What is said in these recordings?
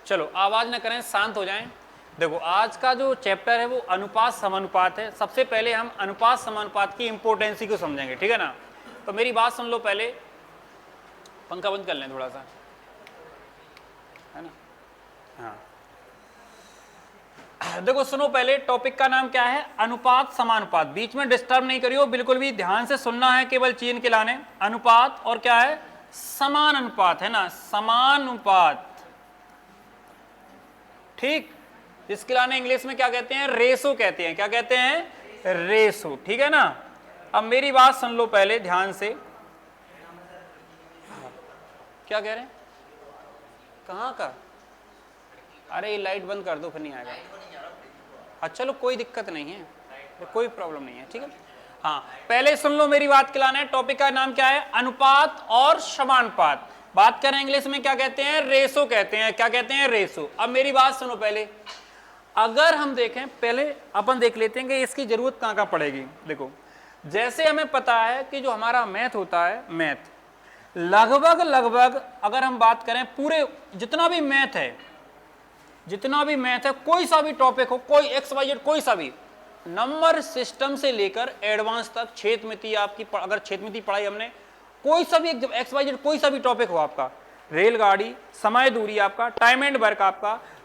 चलो आवाज ना करें, शांत हो जाएं। देखो आज का जो चैप्टर है वो अनुपात समानुपात है। सबसे पहले हम अनुपात समानुपात की इंपोर्टेंसी को समझेंगे, ठीक है ना। तो मेरी बात सुन लो पहले, पंखा बंद कर लें थोड़ा सा, है ना। हाँ देखो सुनो, पहले टॉपिक का नाम क्या है, अनुपात समानुपात। बीच में डिस्टर्ब नहीं करियो, बिल्कुल भी ध्यान से सुनना है, केवल चीन के लाने। अनुपात और क्या है, समानुपात, है ना, समानुपात, ठीक। इसके लाने इंग्लिश में क्या कहते हैं, रेशो कहते हैं। क्या कहते हैं, रेशो, ठीक है ना। अब मेरी बात सुन लो पहले ध्यान से। क्या कह रहे हैं, कहाँ का, अरे ये लाइट बंद कर दो फिर नहीं आएगा। अच्छा चलो कोई दिक्कत नहीं है, कोई प्रॉब्लम नहीं है, ठीक है। हाँ पहले सुन लो मेरी बात के लाने। टॉपिक का नाम क्या है, अनुपात और समानुपात। बात करें इंग्लिश में क्या कहते हैं, रेशो कहते हैं। क्या कहते हैं, रेशो। अब मेरी बात सुनो पहले, अगर हम देखें, पहले अपन देख लेते हैं कि इसकी जरूरत कहाँ कहाँ पड़ेगी। देखो जैसे हमें पता है कि जो हमारा मैथ होता है, मैथ लगभग अगर हम बात करें पूरे जितना भी मैथ है, कोई सा भी टॉपिक हो, कोई एक्स वाई जेड, कोई सा भी, नंबर सिस्टम से लेकर एडवांस तक, क्षेत्रमिति आपकी, अगर क्षेत्रमिति पढ़ाई हमने, कोई सा भी एक्स वाई जेड कोई सा भी टॉपिक हो आपका, रेलगाड़ी, समय दूरी आपका, टाइम एंड वर्क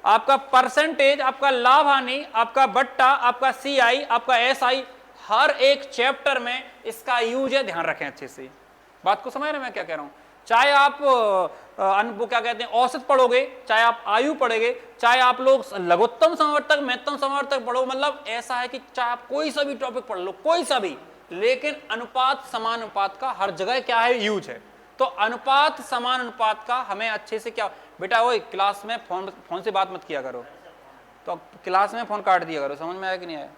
आपका परसेंटेज, आपका लाभ हानि, आपका बट्टा, आपका सीआई, आपका एसआई, हर एक चैप्टर में इसका यूज है। ध्यान रखें अच्छे से, बात को समझ रहे हैं मैं क्या कह रहा हूं। चाहे आप वो क्या कहते हैं औसत पढ़ोगे, चाहे आप आयु पढ़ोगे, चाहे आप लोग लघुत्तम समवर्तक, महत्तम समवर्तक पढ़ो, मतलब ऐसा है कि चाहे आप कोई सा भी टॉपिक पढ़ लो, कोई सा भी, लेकिन अनुपात समानुपात का हर जगह क्या है, यूज है। तो अनुपात समानुपात का हमें अच्छे से क्या, बेटा वो क्लास में फोन से बात मत किया करो, तो क्लास में फोन काट दिया करो, समझ में आया कि नहीं आया,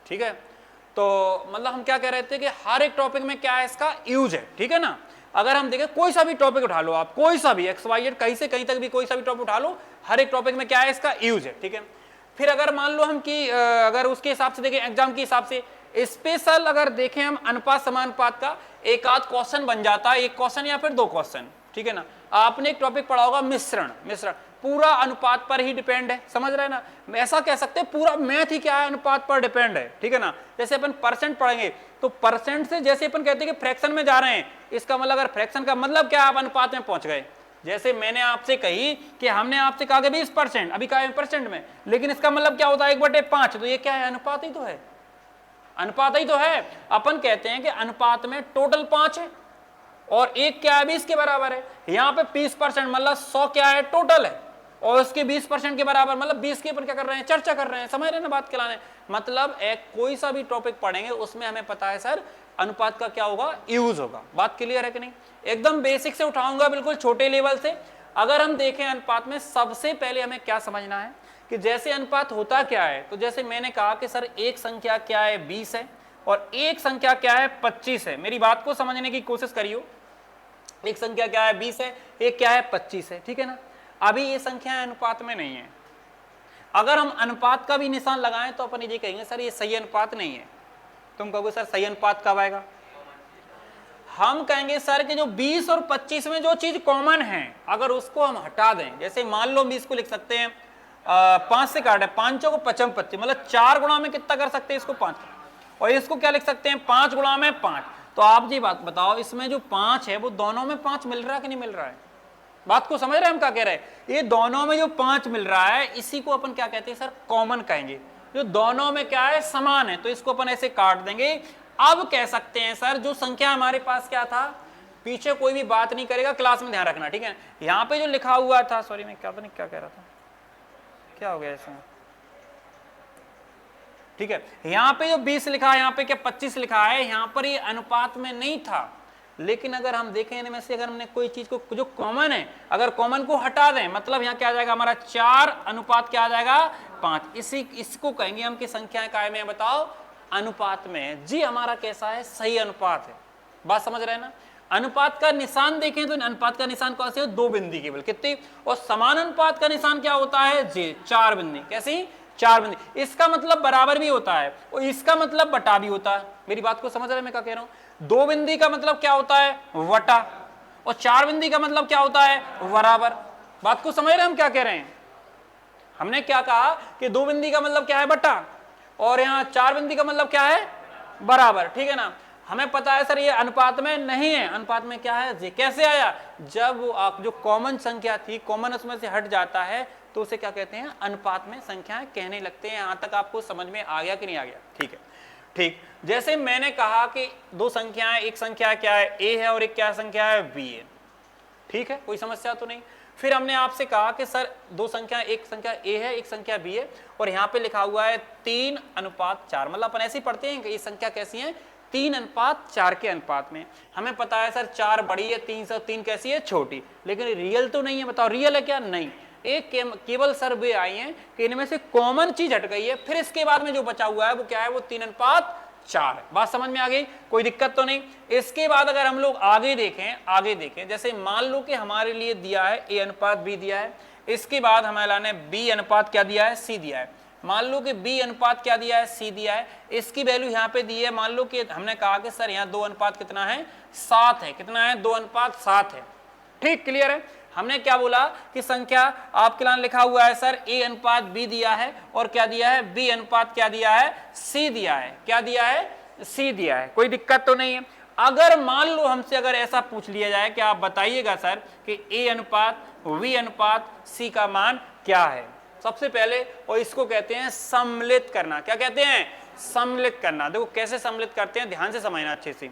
ठीक है। तो मतलब हम क्या कह रहे थे कि हर एक टॉपिक में क्या है, इसका यूज है, ठीक है ना। अगर हम देखें कोई सा भी टॉपिक उठा लो आप, कोई सा भी एक्स वाई जेड, कहीं से कहीं तक भी कोई सा भी टॉपिक उठा लो, हर एक टॉपिक में क्या है, इसका यूज है, ठीक है। फिर अगर मान लो हम कि अगर उसके हिसाब से देखें, एग्जाम के हिसाब से स्पेशल अगर देखें हम अनुपात समानुपात का, एक आध क्वेश्चन बन जाता है, एक क्वेश्चन या फिर दो क्वेश्चन, ठीक है ना। आपने एक टॉपिक पढ़ा होगा मिश्रण, पूरा अनुपात पर ही डिपेंड है, समझ रहे हैं ना। ऐसा कह सकते हैं पूरा मैथ ही क्या है, अनुपात पर डिपेंड है, ठीक है ना। जैसे अपन परसेंट पढ़ेंगे तो परसेंट से जैसे अपन कहते हैं कि फ्रैक्शन में जा रहे हैं, इसका मतलब अगर फ्रैक्शन का मतलब क्या, आप अनुपात में पहुंच गए। जैसे मैंने आपसे कही कि हमने आपसे कहा कि 20%, अभी कहा है परसेंट में, लेकिन इसका मतलब क्या होता है 1/5, तो ये क्या है, अनुपात ही तो है, अनुपात ही तो है। अपन कहते हैं कि अनुपात में टोटल 5 है और एक क्या है 20 के बराबर है। यहाँ पे 20% मतलब 100 क्या है, टोटल है, और उसके 20% के बराबर मतलब 20 के ऊपर क्या कर रहे हैं, चर्चा कर रहे हैं, समझ रहे हैं ना बात के लाने। मतलब एक कोई सा भी टॉपिक पढ़ेंगे उसमें हमें पता है सर अनुपात का क्या होगा, यूज होगा। बात क्लियर है कि नहीं। एकदम बेसिक से उठाऊंगा, बिल्कुल छोटे लेवल से। अगर हम देखें अनुपात में सबसे पहले हमें क्या समझना है कि जैसे अनुपात होता क्या है, तो जैसे मैंने कहा कि सर एक संख्या क्या है 20 है और एक संख्या क्या है 25 है। मेरी बात को समझने की कोशिश करियो, एक संख्या क्या है 20 है, एक क्या है 25 है, ठीक है ना। अभी ये संख्या अनुपात में नहीं है। अगर हम अनुपात का भी निशान लगाएं तो अपन ये कहेंगे सर ये सही अनुपात नहीं है। तुम कहोगे सर सही अनुपात कब आएगा, हम कहेंगे सर कि जो 20 और 25 में जो चीज कॉमन है अगर उसको हम हटा दें, जैसे मान लो 20 को लिख सकते हैं 5 से काटे, 5 को 55 25, मतलब 4 गुणा में कितना कर सकते हैं इसको 5, और इसको क्या लिख सकते हैं 5 गुणा में 5। तो आप जी बात बताओ, इसमें जो 5 है वो दोनों में 5 मिल रहा है कि नहीं मिल रहा है। बात को समझ रहे हैं हम क्या कह रहे हैं, ये दोनों में जो 5 मिल रहा है इसी को अपन क्या कहते हैं सर, कॉमन कहेंगे। जो दोनों में क्या है, समान है, तो इसको अपन ऐसे काट देंगे। अब कह सकते हैं सर जो संख्या हमारे पास क्या था, पीछे कोई भी बात नहीं करेगा, क्लास में ध्यान रखना, ठीक है। यहाँ पे जो लिखा हुआ था, सॉरी मैं क्या कह रहा था, क्या हो गया इसमें, ठीक है। यहाँ पे जो 20 लिखा है, यहाँ पे क्या 25 लिखा है, यहाँ पर ये अनुपात में नहीं था। लेकिन अगर हम देखें इनमें से अगर हमने कोई चीज को जो कॉमन है, अगर कॉमन को हटा दें, मतलब यहाँ क्या आ जाएगा हमारा 4 अनुपात क्या आ जाएगा 5। इसको कहेंगे हम कि संख्याएं काय में, बताओ अनुपात में है जी। हमारा कैसा है, सही अनुपात है। बात समझ रहे हैं ना। अनुपात का निशान देखें तो अनुपात का निशान कैसे, 2 बिंदी केवल, कितनी, और समान अनुपात का निशान क्या होता है जी, 4 बिंदी। कैसी, 4 बिंदी। इसका मतलब बराबर भी होता है और इसका मतलब बटा भी होता है। मेरी बात को समझ रहे हैं मैं क्या कह रहा हूं। 2 बिंदी का मतलब क्या होता है, वटा, और 4 बिंदी का मतलब क्या होता है, बराबर। बात को समझ रहे हैं हम क्या कह रहे हैं? हमने क्या कहा कि 2 बिंदी का मतलब क्या है, बटा, और यहाँ 4 बिंदी का मतलब क्या है, बराबर, ठीक है ना। हमें पता है सर ये अनुपात में नहीं है, अनुपात में क्या है, जी। कैसे आया, जब आप जो कॉमन संख्या थी, कॉमन उसमें से हट जाता है तो उसे क्या कहते हैं, अनुपात में संख्याएं कहने लगते हैं। यहां तक आपको समझ में आ गया कि नहीं आ गया? ठीक है, ठीक। जैसे मैंने कहा कि 2 संख्याएं, एक संख्या क्या है, ए है, और एक क्या संख्या है, बी है, ठीक है, कोई समस्या तो नहीं। फिर हमने आपसे कहा कि सर 2 संख्या, एक संख्या ए है, एक संख्या बी है, और यहाँ पे लिखा हुआ है 3:4, मतलब अपन ऐसे ही पढ़ते हैं कि ये संख्या कैसी है, 3:4 के अनुपात में। हमें पता है सर 4 बड़ी है, 3 कैसी है, छोटी, लेकिन रियल तो नहीं है। बताओ रियल है क्या? नहीं। एक केवल सर वे आई हैं कि इनमें से कॉमन चीज हट गई है, फिर इसके बाद में जो बचा हुआ है वो क्या है, वो 3:4 है। बात समझ में आ गई? कोई दिक्कत तो नहीं। इसके बाद अगर हम लोग आगे देखें, जैसे मान लो कि हमारे लिए दिया है A:B दिया है, इसके बाद हमारे B: क्या दिया है, C दिया है। मान लो कि B: क्या दिया है, C दिया है, इसकी वैल्यू यहाँ पे दी है। मान लो कि हमने कहा कि सर यहाँ 2 अनुपात कितना है, 7 है। कितना है, 2:7 है। ठीक, क्लियर है। हमने क्या बोला कि संख्या आपके लिए लिखा हुआ है सर A:B दिया है, और क्या दिया है, B: क्या दिया है, C दिया है। क्या दिया है, C दिया है। कोई दिक्कत तो नहीं है। अगर मान लो हमसे अगर ऐसा पूछ लिया जाए कि आप बताइएगा सर कि A:V:C का मान क्या है, सबसे पहले, और इसको कहते हैं सम्मिलित करना। क्या कहते हैं, सम्मिलित करना। देखो कैसे सम्मिलित करते हैं, ध्यान से समझना अच्छे से,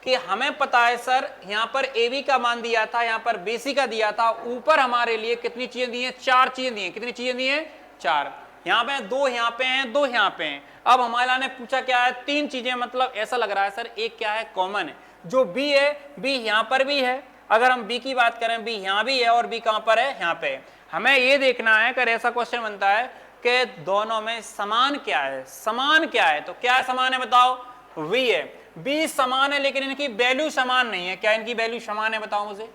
कि हमें पता है सर यहाँ पर AB का मान दिया था, यहाँ पर BC का दिया था, ऊपर हमारे लिए कितनी चीजें दी हैं, 4 चीजें दी हैं। कितनी चीजें दी हैं, 4। यहाँ पे 2 यहाँ पे हैं, 2 यहाँ पे हैं। अब हमारा ने पूछा क्या है, 3 चीजें, मतलब ऐसा लग रहा है सर एक क्या है, कॉमन है। जो B है, B यहाँ पर भी है। अगर हम B की बात करें, B यहाँ भी है, और B कहाँ पर है, यहाँ पे। हमें ये देखना है, अगर ऐसा क्वेश्चन बनता है कि दोनों में समान क्या है, समान क्या है, तो क्या समान है, बताओ, V है। B समान है, लेकिन इनकी वैल्यू समान नहीं है। क्या इनकी वैल्यू समान है, बताओ मुझे?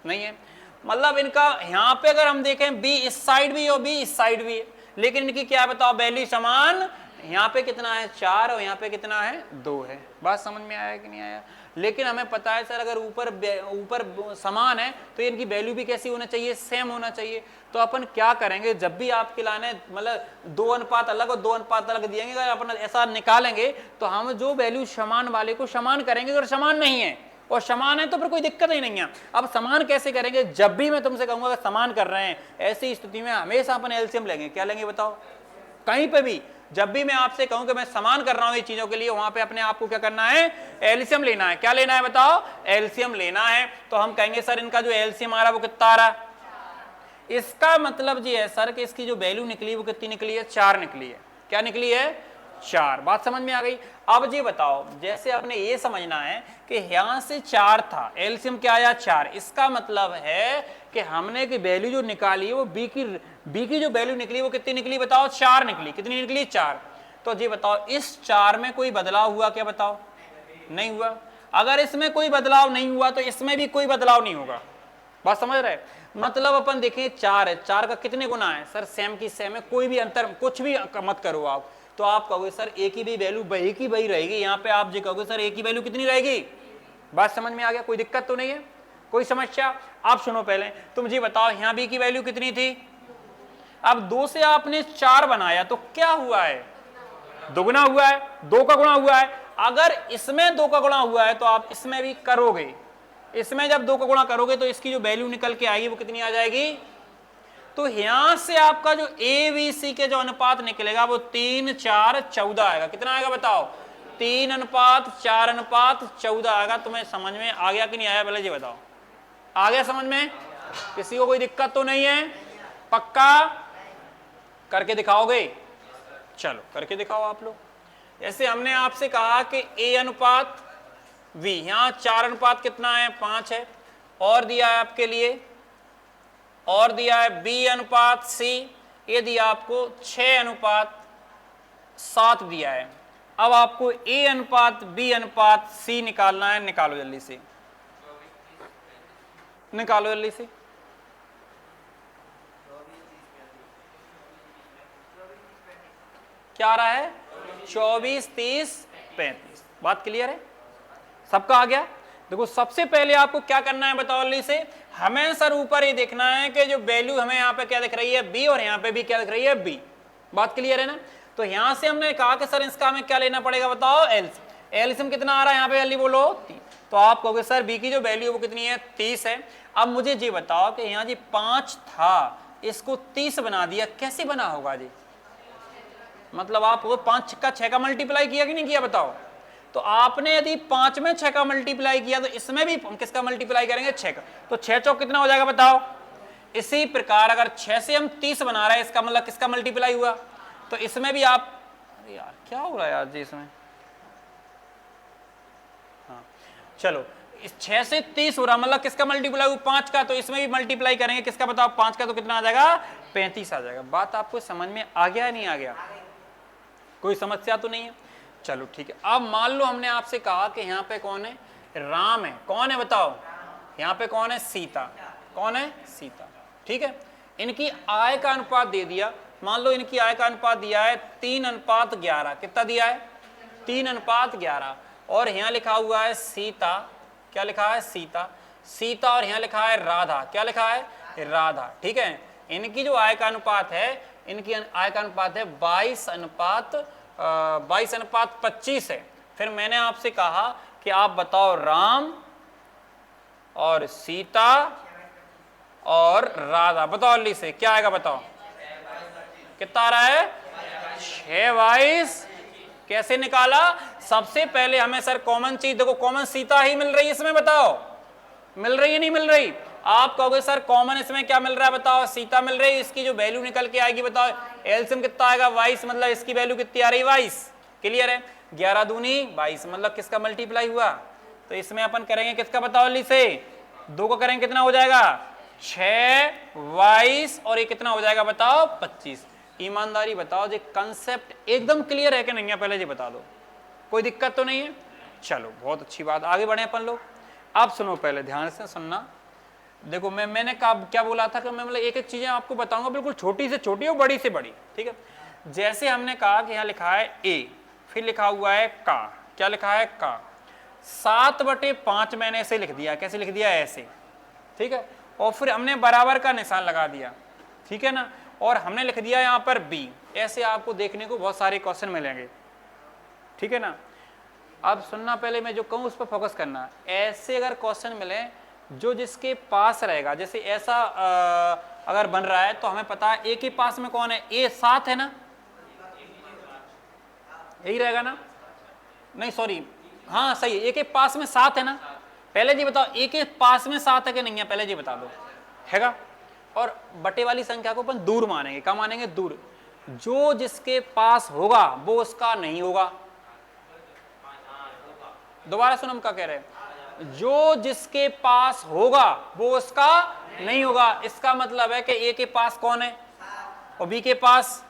नहीं है। मतलब इनका यहाँ पे अगर हम देखें, B इस साइड भी और B इस साइड भी है, लेकिन इनकी क्या है, बताओ, वैल्यू समान। यहाँ पे कितना है, 4, और यहाँ पे कितना है, 2 है। बात समझ में आया कि नहीं आया? लेकिन हमें पता है सर अगर ऊपर समान है तो इनकी वैल्यू भी कैसी होना चाहिए, सेम होना चाहिए। तो अपन क्या करेंगे, जब भी आपके लाने मतलब 2 अनुपात अलग और 2 अनुपात अलग दिएंगे, अगर अपन ऐसा निकालेंगे तो हम जो वैल्यू समान वाले को समान करेंगे, अगर समान नहीं है और समान है तो फिर कोई दिक्कत ही नहीं है। अब समान कैसे करेंगे, जब भी मैं तुमसे कहूंगा अगर समान कर रहे हैं, ऐसी स्थिति में हमेशा अपन एलसीएम लेंगे। क्या लेंगे, बताओ? कहीं पे भी जब भी मैं आपसे कहूं कि मैं समान कर रहा हूं ये चीजों के लिए, वहां पे अपने आप को क्या करना है, एलसीएम लेना है। क्या लेना है, बताओ? एलसीएम लेना है। तो हम कहेंगे सर इनका जो एलसीएम आ रहा है वो कितना आ रहा है, इसका मतलब ये है सर कि इसकी जो वैल्यू निकली वो कितनी निकली है, 4 निकली है। क्या निकली है, 4। बात समझ में आ गई? अब जी बताओ, जैसे आपने ये समझना है कि यहां से 4 था, एलसीएम क्या आया, 4। इसका मतलब है कि हमने की वैल्यू जो निकाली है वो बी की जो वैल्यू निकली वो कितनी निकली, बताओ? 4 निकली। कितनी निकली, 4। तो जी बताओ इस 4 में कोई बदलाव हुआ क्या, बताओ? नहीं हुआ। अगर इसमें कोई बदलाव नहीं हुआ तो इसमें भी कोई बदलाव नहीं होगा। बात समझ रहे? मतलब अपन देखें 4 है, 4 का कितने गुना है, सर सेम की सेम है, कोई भी अंतर कुछ भी मत करो आप। तो आप कहोगे सर ए की भी वैल्यू वही की वही रहेगी। यहाँ पे आप जी कहोगे सर ए की वैल्यू कितनी रहेगी। बात समझ में आ गया? कोई दिक्कत तो नहीं है, कोई समस्या? आप सुनो पहले, तुम जी बताओ यहाँ बी की वैल्यू कितनी थी। अब 2 से आपने 4 बनाया तो क्या हुआ है, दुगुना हुआ है, 2 का गुणा हुआ है। अगर इसमें 2 का गुणा हुआ है तो आप इसमें भी करोगे। इसमें जब 2 का गुणा करोगे तो इसकी जो वैल्यू निकल के आएगी वो कितनी आ जाएगी। तो यहां से आपका जो ABC के जो अनुपात निकलेगा वो 3, 4, 14 आएगा। कितना आएगा बताओ, 3:4:14 आएगा। तुम्हें समझ में आ गया कि नहीं आया, पहले ये बताओ। आ गया समझ में? किसी को कोई दिक्कत तो नहीं है? पक्का करके दिखाओगे? चलो करके दिखाओ आप लोग। जैसे हमने आपसे कहा कि A:V, यहां 4 अनुपात कितना है, 5 है, और दिया है आपके लिए, और दिया है B:C, ये दिया आपको 6:7 दिया है। अब आपको A:B:C निकालना है। निकालो जल्दी से, निकालो जल्दी से। क्या आ रहा है, 24, 30, 35। बात क्लियर है, सबका आ गया? देखो सबसे पहले आपको क्या करना है बताओ जल्दी से, हमें सर ऊपर ये देखना है कि जो वैल्यू हमें यहाँ पे क्या दिख रही है बी, और यहाँ पे भी क्या दिख रही है बी। बात क्लियर है ना। तो यहां से हमने कहा कि सर इसका हमें क्या लेना पड़ेगा बताओ, एलसीएम। एलसीएम कितना आ रहा है यहाँ पे जल्दी बोलो, 3। तो आप कहोगे सर बी की जो वैल्यू है वो कितनी है, 30 है। अब मुझे जी बताओ कि यहाँ जी 5 था, इसको 30 बना दिया, कैसे बना होगा जी? मतलब आप 5 का 6 का मल्टीप्लाई किया कि नहीं किया बताओ। तो आपने यदि 5 में 6 का मल्टीप्लाई किया तो इसमें भी हम किसका मल्टीप्लाई करेंगे, 6 का। तो 6 चौक कितना हो जाएगा बताओ। इसी प्रकार अगर 6 से हम 30 बना रहे हैं, इसका मतलब किसका मल्टीप्लाई हुआ। तो इसमें भी आप, अरे यार क्या हो रहा है यार जी इसमें, हाँ चलो, इस 6 से 30 हो रहा मतलब किसका मल्टीप्लाई हुआ, 5 का। तो इसमें भी मल्टीप्लाई करेंगे किसका बताओ, 5 का। तो कितना आ जाएगा, 35 आ जाएगा। बात आपको समझ में आ गया या नहीं आ गया, कोई समस्या तो नहीं है। चलो ठीक है। अब मान लो हमने आपसे कहा कि यहाँ पे कौन है, राम है। कौन है बताओ, यहाँ पे कौन है, सीता। कौन है, सीता। ठीक है, इनकी आय का अनुपात दे दिया। मान लो इनकी आय का अनुपात दिया है 3:11। कितना दिया है, 3:11। और यहाँ लिखा हुआ है सीता, क्या लिखा है, सीता। सीता और यहाँ लिखा है राधा, क्या लिखा है, राधा। ठीक है, इनकी जो आय का अनुपात है, इनकी आय का अनुपात है 22:25 है। फिर मैंने आपसे कहा कि आप बताओ राम और सीता और राधा, बताओ जल्दी से क्या आएगा बताओ, कितना आ रहा है, 6:22। कैसे निकाला, सबसे पहले हमें सर कॉमन चीज देखो, कॉमन सीता ही मिल रही है इसमें, बताओ मिल रही है नहीं मिल रही। आप कहोगे सर कॉमन इसमें क्या मिल रहा है बताओ, सीता मिल रही है। इसकी जो वैल्यू निकल के आएगी बताओ, एलसीएम कितना आएगा, 22। मतलब इसकी वैल्यू कितनी आ रही है, 22। क्लियर है, 11 दूनी 22, मतलब किसका मल्टीप्लाई हुआ। तो इसमें अपन करेंगे किसका बताओ जल्दी से, 2 को करेंगे कितना हो जाएगा, 6, 22 और ये कितना हो जाएगा बताओ, 25। ईमानदारी बताओ जी, कंसेप्ट एकदम क्लियर है कि नहीं है, पहले जी बता दो, कोई दिक्कत तो नहीं है। चलो बहुत अच्छी बात, आगे बढ़े अपन लोग। अब सुनो, पहले ध्यान से सुनना। देखो मैंने क्या बोला था कि मैं मतलब एक एक चीजें आपको बताऊंगा, बिल्कुल छोटी से छोटी और बड़ी से बड़ी। ठीक है, जैसे हमने कहा कि यहाँ लिखा है ए, फिर लिखा हुआ है का, क्या लिखा है का। 7/5 मैंने ऐसे लिख दिया, कैसे लिख दिया, ऐसे। ठीक है, और फिर हमने बराबर का निशान लगा दिया। ठीक है ना, और हमने लिख दिया यहाँ पर बी। ऐसे आपको देखने को बहुत सारे क्वेश्चन मिलेंगे। ठीक है ना, अब सुनना, पहले मैं जो कहूँ उस पर फोकस करना। ऐसे अगर क्वेश्चन मिले जो जिसके पास रहेगा, जैसे ऐसा अगर बन रहा है तो हमें पता है ए के पास में कौन है, ए 7 है ना, यही रहेगा ना, नहीं सॉरी, हाँ सही है, ए के पास में 7 है ना। पहले जी बताओ ए के पास में 7 है कि नहीं है, पहले जी बता दो, हैगा। और बटे वाली संख्या को अपन दूर मानेंगे, क्या मानेंगे, दूर। जो जिसके पास होगा वो उसका नहीं होगा। दोबारा सुनो हम क्या कह रहे हैं, जो जिसके पास होगा वो उसका नहीं होगा। इसका मतलब है कि ए के पास कौन है और बी के पास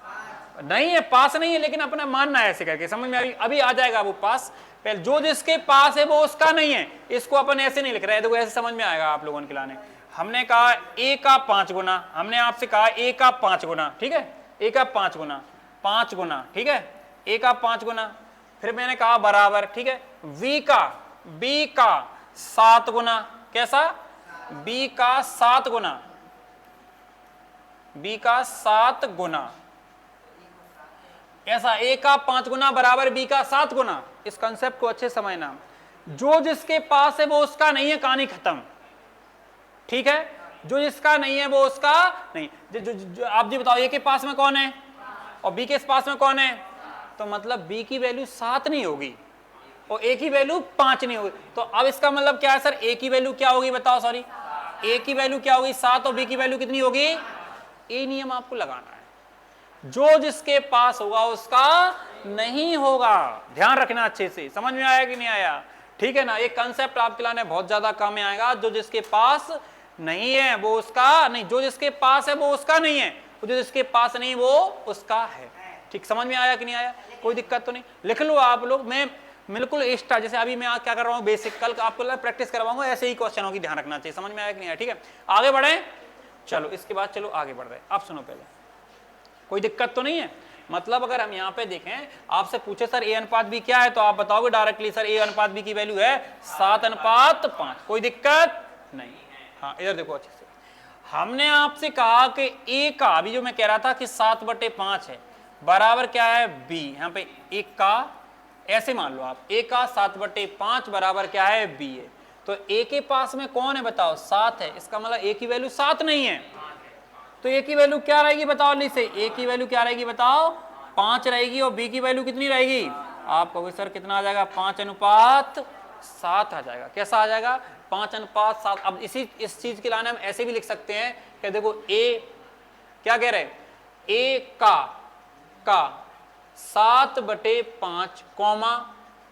नहीं है, पास नहीं है, लेकिन अपना मानना है ऐसे करके, समझ में अभी आ जाएगा वो पास। पहले जो जिसके पास है वो उसका नहीं है, इसको अपन ऐसे नहीं लिख रहे हैं, देखो ऐसे समझ में आएगा आप लोगों के लाने। हमने कहा ए का 5 गुना, हमने आपसे कहा ए का 5 गुना। ठीक है, ए का 5 गुना, 5 गुना। ठीक है, ए का 5 गुना। फिर मैंने कहा बराबर। ठीक है, बी का 7 गुना, कैसा, बी का 7 गुना, बी का 7 गुना, ऐसा। ए का 5 गुना बराबर बी का 7 गुना। इस कंसेप्ट को अच्छे समझना, जो जिसके पास है वो उसका नहीं है, कहानी खत्म। ठीक है, जो जिसका नहीं है वो उसका नहीं। जो आप जी बताओ, ए के पास में कौन है और बी के पास में कौन है, तो मतलब बी की वैल्यू 7 नहीं होगी और ए की वैल्यू 5 नहीं होगी। तो अब इसका मतलब क्या है सर, ए की वैल्यू क्या होगी बताओ, सॉरी, ए की वैल्यू क्या होगी 7 और बी की वैल्यू कितनी होगी। ए नियम आपको लगाना है, जो जिसके पास होगा उसका नहीं होगा। ध्यान रखना अच्छे से, समझ में आया कि नहीं आया। ठीक है ना, ये कंसेप्ट आपके लाने बहुत ज्यादा काम में आएगा। जो जिसके पास नहीं है वो उसका नहीं, जो जिसके पास है वो उसका नहीं है, जो जिसके पास नहीं वो उसका है। ठीक, समझ में आया कि नहीं आया, कोई दिक्कत तो नहीं। लिख लो आप लोग, मैं बिल्कुल एक्स्ट्रा, जैसे अभी मैं क्या कर रहा हूँ बेसिक, कल आपको प्रैक्टिस करवाऊंगा, ऐसे ही क्वेश्चनों की ध्यान रखना चाहिए। समझ में आया कि नहीं आया। ठीक है, आगे बढ़े। चलो इसके बाद चलो आगे बढ़ रहे। अब सुनो, पहले कोई दिक्कत तो नहीं है। मतलब अगर हम यहाँ पे देखें, आपसे पूछे सर ए अनुपात बी क्या है, तो आप बताओगे डायरेक्टली सर ए अनुपात बी की वैल्यू है 7:5, कोई दिक्कत नहीं। हाँ इधर देखो अच्छे से, हमने आपसे कहा कि ए का, अभी जो मैं कह रहा था कि 7/5 है, बराबर क्या है बी। यहाँ पे ए का ऐसे मान लो आप, ए का 7/5 बराबर क्या है बी है। तो ए के पास में कौन है बताओ, 7 है, इसका मतलब ए की वैल्यू 7 नहीं है, तो ए की वैल्यू क्या रहेगी बताओ, नहीं से ए की वैल्यू क्या रहेगी बताओ, 5 रहेगी, और बी की वैल्यू कितनी रहेगी, आप कहोगे सर कितना आ जाएगा, 5:7 आ जाएगा। कैसा आ जाएगा, 5:7। अब इस चीज के लाने हम ऐसे भी लिख सकते हैं कि देखो ए क्या कह रहे हैं, ए का 7/5 कॉमा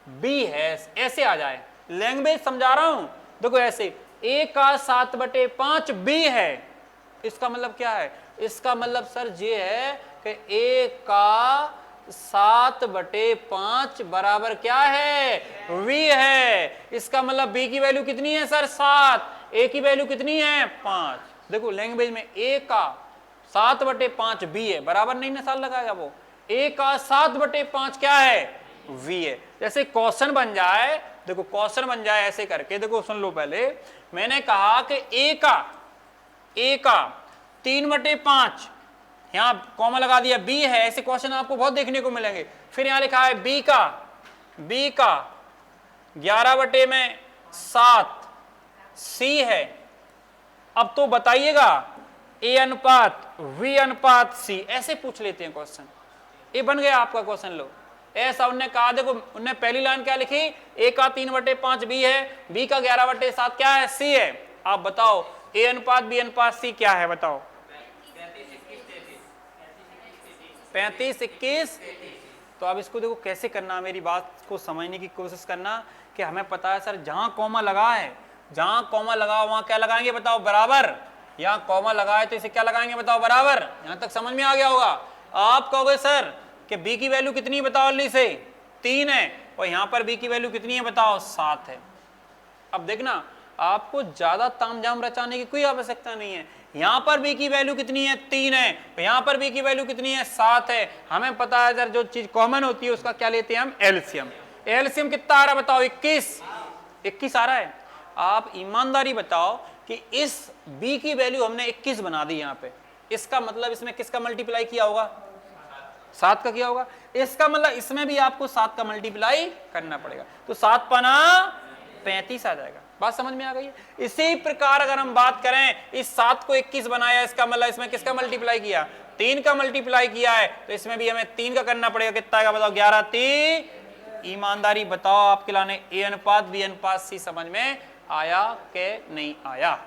बी है, ऐसे आ जाए, लैंग्वेज समझा रहा हूं, देखो ऐसे, ए का 7/5 बी है, इसका मतलब क्या है, इसका मतलब सर ये है कि ए का 7/5 बराबर क्या है वी है, इसका मतलब बी की वैल्यू कितनी है सर 7, ए की वैल्यू कितनी है 5। देखो लैंग्वेज में ए का 7/5 बी है, बराबर नहीं ना साल लगाएगा वो, ए का 7/5 क्या है वी है। जैसे क्वेश्चन बन जाए, देखो क्वेश्चन बन जाए ऐसे करके, देखो सुन लो, पहले मैंने कहा कि ए का 3/5, यहां कॉमा लगा दिया, बी है, ऐसे क्वेश्चन आपको बहुत देखने को मिलेंगे। फिर यहां लिखा है बी का 11/7 सी है। अब तो बताइएगा ए अनुपात वी अनुपात सी, ऐसे पूछ लेते हैं क्वेश्चन, ये बन गया आपका क्वेश्चन। लो ऐसा उनने कहा, देखो उनने पहली लाइन क्या लिखी, ए का 3/5 बी है, बी का 11/7 क्या है सी है। आप बताओ ए अनुपात बी अनुपात सी क्या है बताओ, 35, 21। तो अब इसको देखो कैसे करना, मेरी बात को समझने की कोशिश करना, कि हमें पता है सर जहां कॉमा लगा है, जहां कॉमा लगा वहां क्या लगाएंगे बताओ बराबर, यहां कॉमा लगा है तो इसे क्या लगाएंगे बताओ बराबर। यहां तक समझ में आ गया होगा। आप कहोगे सर कि बी की वैल्यू कितनी है बताओ, अल्ली से 3 है, और यहां पर बी की वैल्यू कितनी है बताओ 7 है। अब देखना आपको ज्यादा तामझाम रचाने की कोई आवश्यकता नहीं है, यहां पर बी की वैल्यू कितनी है 3 है, यहां पर बी की वैल्यू कितनी है 7 है। हमें पता है सर जो चीज कॉमन होती है उसका क्या लेते हैं हम, एलसीएम। एलसीएम कितना आ रहा है बताओ, 21 आ रहा है। आप ईमानदारी बताओ कि इस बी की वैल्यू हमने 21 बना दी यहाँ पे, इसका मतलब इसमें किसका मल्टीप्लाई किया होगा, 7 का किया होगा, इसका मतलब इसमें भी आपको 7 का मल्टीप्लाई करना पड़ेगा, तो 7 पाना 35 आ जाएगा। बात समझ में आ गई है। इसी प्रकार अगर हम बात करें, इस 7 को 21 बनाया, इसका मतलब इसमें किसका मल्टीप्लाई किया, 3 का मल्टीप्लाई किया है, तो इसमें भी हमें 3 का करना पड़ेगा। कितना आएगा बताओ, 11 3। ईमानदारी बताओ आपके लाने ए अनुपात बी अनुपात सी समझ में आया कि नहीं आया,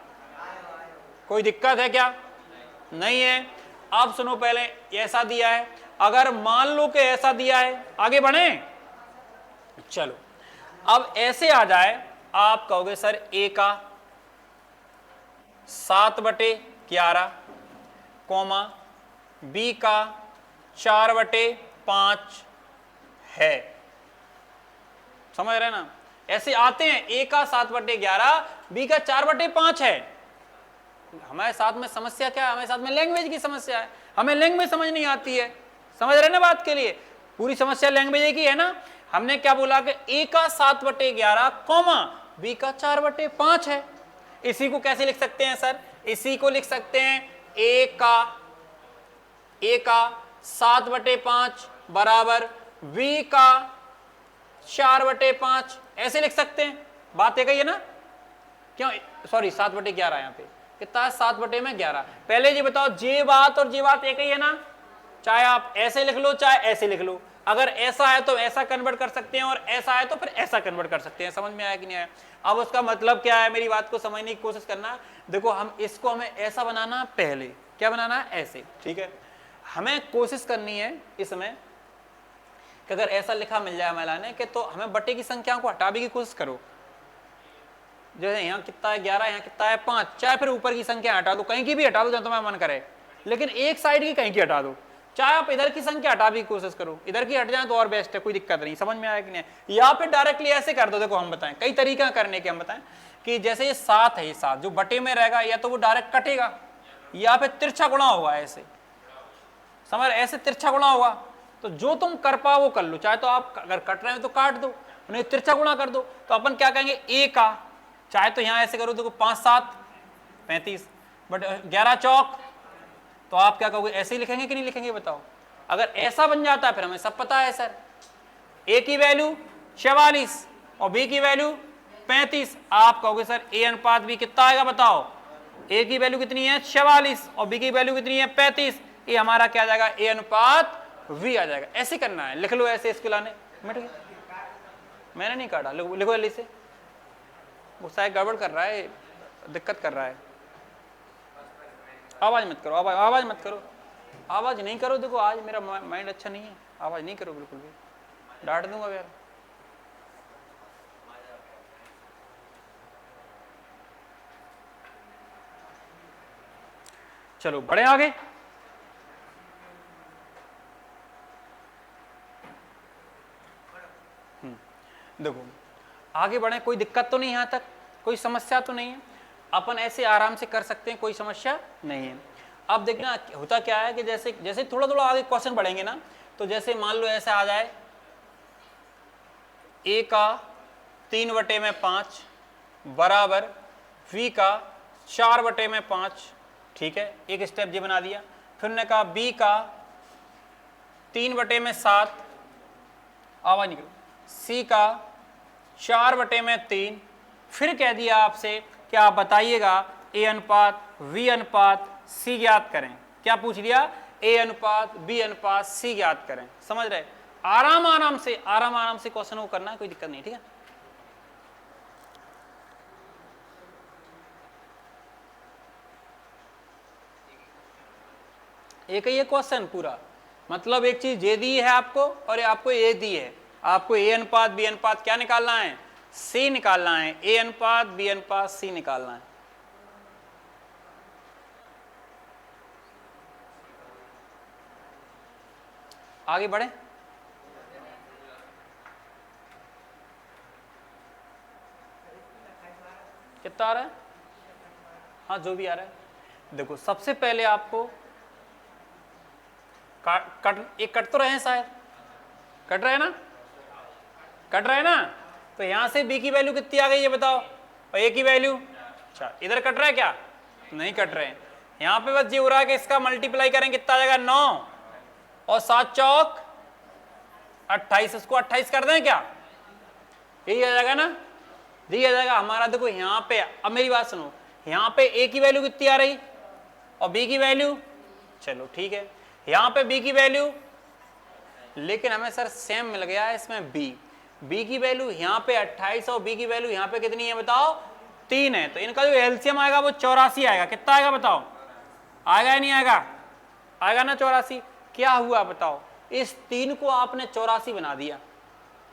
कोई दिक्कत है क्या, नहीं है। अब सुनो, पहले ऐसा दिया है, अगर मान लो कि ऐसा दिया है, आगे बढ़े, चलो अब ऐसे आ जाए, आप कहोगे सर ए का 7/11 कॉमा बी का 4/5 है, समझ रहे ना, ऐसे आते हैं, ए का 7/11 बी का 4/5 है। हमारे साथ में समस्या क्या है, हमारे साथ में लैंग्वेज की समस्या है, हमें लैंग्वेज समझ नहीं आती है, समझ रहे ना बात के लिए, पूरी समस्या लैंग्वेज की है ना। हमने क्या बोला कि ए का 7/11 कॉमा बी का 4/5 है। इसी को कैसे लिख सकते हैं सर, इसी को लिख सकते हैं ए का 7/5 बराबर बी का 4/5, ऐसे लिख सकते हैं। बात एक ही है ना, क्यों, सॉरी 7/11 यहाँ पे कितना है, 7/11। पहले जी बताओ, जे बात और जे बात एक ही है ना, चाहे आप ऐसे लिख लो चाहे ऐसे लिख लो, अगर ऐसा है तो ऐसा कन्वर्ट कर सकते हैं और ऐसा है तो फिर ऐसा कन्वर्ट कर सकते हैं। समझ में आया कि नहीं आया। अब उसका मतलब क्या है, मेरी बात को समझने की कोशिश करना। देखो हम इसको, हमें ऐसा बनाना, पहले क्या बनाना है, ऐसे, ठीक है। हमें कोशिश करनी है इसमें कि अगर ऐसा लिखा मिल जाए मैंने कि, तो हमें बटे की संख्या को हटाने की कोशिश करो। जैसे यहाँ कितना है 11, यहाँ कितना है 5, चाहे फिर ऊपर की संख्या हटा दो, कहीं की भी हटा दो जहाँ तुम्हें मन करे, लेकिन एक साइड की कहीं की हटा दो, चाहे आप इधर की संख्या हटाने की कोशिश करो, इधर की हट जाए तो और बेस्ट है, कोई दिक्कत नहीं। समझ में आया कि नहीं, या फिर डायरेक्टली ऐसे कर दो। देखो हम बताएं, कई तरीका करने के हम बताएं कि जैसे ये 7 है, ये 7 जो बटे में रहेगा, या तो वो डायरेक्ट कटेगा या फिर तिरछा गुणा होगा, ऐसे समझ, ऐसे तिरछा गुणा होगा, तो जो तुम कर पाओ वो कर लो, चाहे तो आप अगर कट रहे हो तो काट दो, नहीं तिरछा गुणा कर दो। तो अपन क्या कहेंगे, ए का चाहे तो यहां ऐसे करो, देखो 5 7 35, बट 11 चौक, तो आप क्या कहोगे, ऐसे ही लिखेंगे कि नहीं लिखेंगे बताओ। अगर ऐसा बन जाता है फिर हमें सब पता है सर, ए की वैल्यू 44 और बी की वैल्यू 35, आप कहोगे सर ए अनुपात बी कितना आएगा बताओ, ए की वैल्यू कितनी है 46 और बी की वैल्यू कितनी है 35, ये हमारा क्या आ जाएगा, ए अनुपात वी आ जाएगा। ऐसे करना है, लिख लो ऐसे इसको लाने, मिट गया। मैंने नहीं काटा, लिखो जल्दी से, वो शायद गड़बड़ कर रहा है, दिक्कत कर रहा है। आवाज मत करो, आवाज मत करो, आवाज नहीं करो। देखो आज मेरा माइंड अच्छा नहीं है, आवाज नहीं करो बिल्कुल भी, डांट दूंगा यार। चलो बढ़े आगे। देखो आगे बढ़े, कोई दिक्कत तो नहीं, यहां तक कोई समस्या तो नहीं है, अपन ऐसे आराम से कर सकते हैं, कोई समस्या नहीं है। अब देखना होता क्या है कि जैसे जैसे थोड़ा थोड़ा आगे क्वेश्चन बढ़ेंगे ना, तो जैसे मान लो ऐसा आ जाए, ए का 3/5 बराबर वी का 4/5, ठीक है, एक स्टेप ये बना दिया। फिर ने कहा बी का 3/7, आवाज निकलो, सी का 4/3, फिर कह दिया आपसे कि आप बताइएगा ए अनुपात वी अनुपात सी ज्ञात करें। क्या पूछ लिया, ए अनुपात बी अनुपात सी ज्ञात करें। समझ रहे, आराम आराम से क्वेश्चन को करना है, कोई दिक्कत नहीं, ठीक है। एक ही क्वेश्चन पूरा, मतलब एक चीज ये दी है आपको और आपको ये दी है, आपको ए अनुपात बी अनुपात क्या निकालना है, सी निकालना है, ए अनुपात बी अनुपात सी निकालना है। आगे बढ़े, कितना आ रहा है, हाँ जो भी आ रहा है। देखो सबसे पहले आपको एक कट तो रहे हैं, शायद कट रहे हैं ना, कट रहे हैं ना, तो यहां से बी की वैल्यू कितनी आ गई ये बताओ, और ए की वैल्यू, अच्छा इधर कट रहा है क्या, नहीं कट रहे हैं। यहां पे बस ये हो रहा है कि इसका मल्टीप्लाई करें कितना आ जाएगा 9 और 7 चौक 28, इसको 28 कर दें क्या, यही आ जाएगा ना, यही आ जाएगा हमारा। देखो यहाँ पे, अब मेरी बात सुनो, यहाँ पे ए की वैल्यू कितनी आ रही और बी की वैल्यू, चलो ठीक है, यहाँ पे बी की वैल्यू, लेकिन हमें सर सेम मिल गया है इसमें बी की वैल्यू यहाँ पे 28 और बी की वैल्यू यहाँ पे कितनी है बताओ 3 है, तो इनका जो एलसीएम आएगा वो 84 आएगा। कितना आएगा बताओ, आएगा या नहीं आएगा, आएगा ना 84। क्या हुआ बताओ, इस 3 को आपने 84 बना दिया